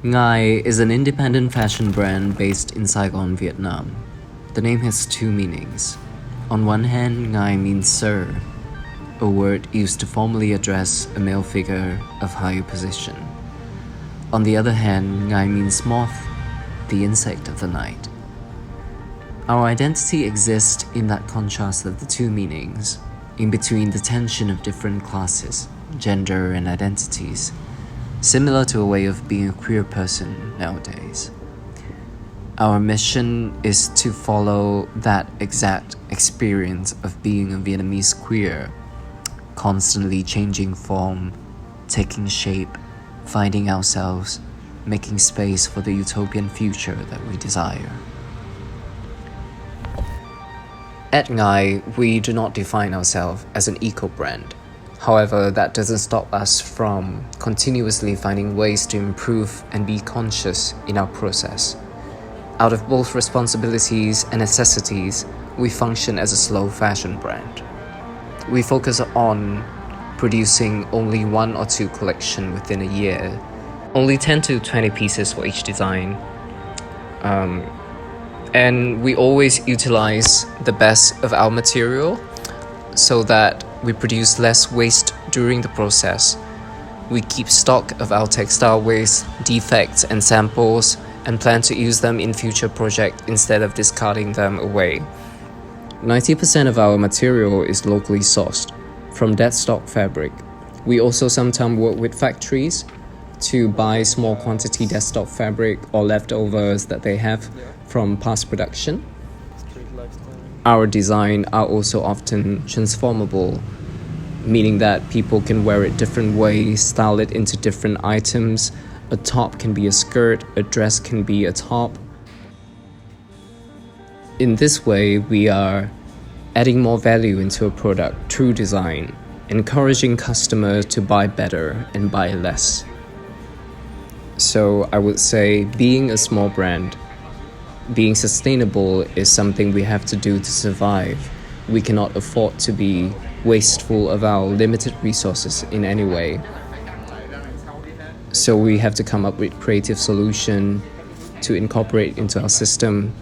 Ngai is an independent fashion brand based in Saigon, Vietnam. The name has two meanings. On one hand, Ngai means sir, a word used to formally address a male figure of higher position. On the other hand, Ngai means moth, the insect of the night. Our identity exists in that contrast of the two meanings, in between the tension of different classes, gender, and identities, similar to a way of being a queer person nowadays. Our mission is to follow that exact experience of being a Vietnamese queer, constantly changing form, taking shape, finding ourselves, making space for the utopian future that we desire. At Ngai, we do not define ourselves as an eco-brand. However, that doesn't stop us from continuously finding ways to improve and be conscious in our process. Out of both responsibilities and necessities, we function as a slow fashion brand. We focus on producing only 1 or 2 collections within a year, only 10 to 20 pieces for each design. And we always utilize the best of our material so that we produce less waste during the process. We keep stock of our textile waste, defects, and samples, and plan to use them in future projects instead of discarding them away. 90% of our material is locally sourced from dead stock fabric. We also sometimes work with factories to buy small quantity dead stock fabric or leftovers that they have from past production. Our designs are also often transformable, meaning that people can wear it different ways, style it into different items. A top can be a skirt, a dress can be a top. In this way, we are adding more value into a product through design, encouraging customers to buy better and buy less. So I would say being a small brand, being sustainable is something we have to do to survive. We cannot afford to be wasteful of our limited resources in any way. So we have to come up with creative solution to incorporate into our system,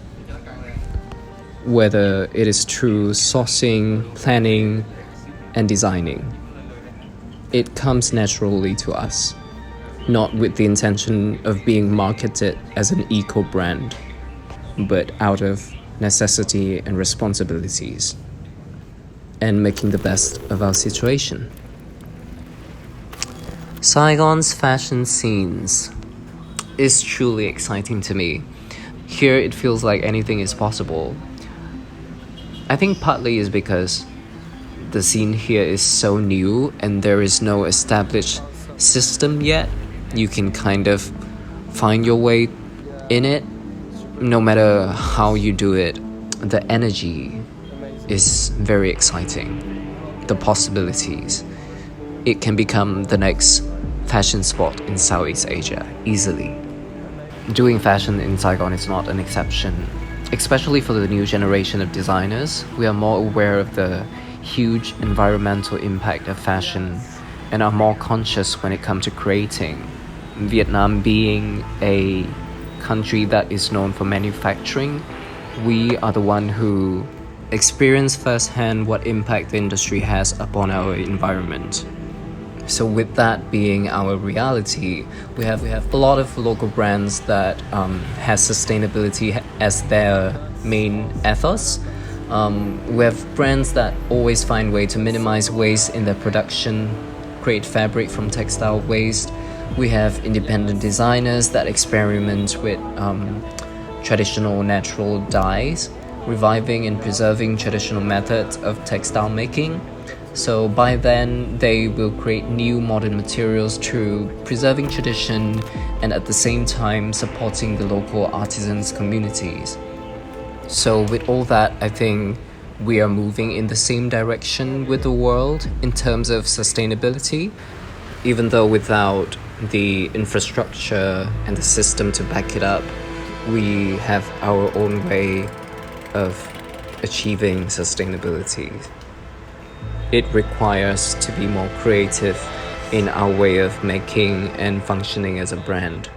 whether it is through sourcing, planning, and designing. It comes naturally to us, not with the intention of being marketed as an eco-brand, but out of necessity and responsibilities, and making the best of our situation. Saigon's fashion scenes is truly exciting to me. Here it feels like anything is possible. I think partly is because the scene here is so new and there is no established system yet. You can kind of find your way in it. No matter how you do it, the energy is very exciting. The possibilities. It can become the next fashion spot in Southeast Asia, easily. Doing fashion in Saigon is not an exception. Especially for the new generation of designers, we are more aware of the huge environmental impact of fashion and are more conscious when it comes to creating. Vietnam being a country that is known for manufacturing, we are the one who experience firsthand what impact the industry has upon our environment. So with that being our reality, we have a lot of local brands that has sustainability as their main ethos. We have brands that always find way to minimize waste in their production, create fabric from textile waste. We have independent designers that experiment with traditional natural dyes, reviving and preserving traditional methods of textile making. So by then, they will create new modern materials through preserving tradition and at the same time supporting the local artisans' communities. So with all that, I think we are moving in the same direction with the world in terms of sustainability, even though without the infrastructure and the system to back it up, we have our own way of achieving sustainability. It requires to be more creative in our way of making and functioning as a brand.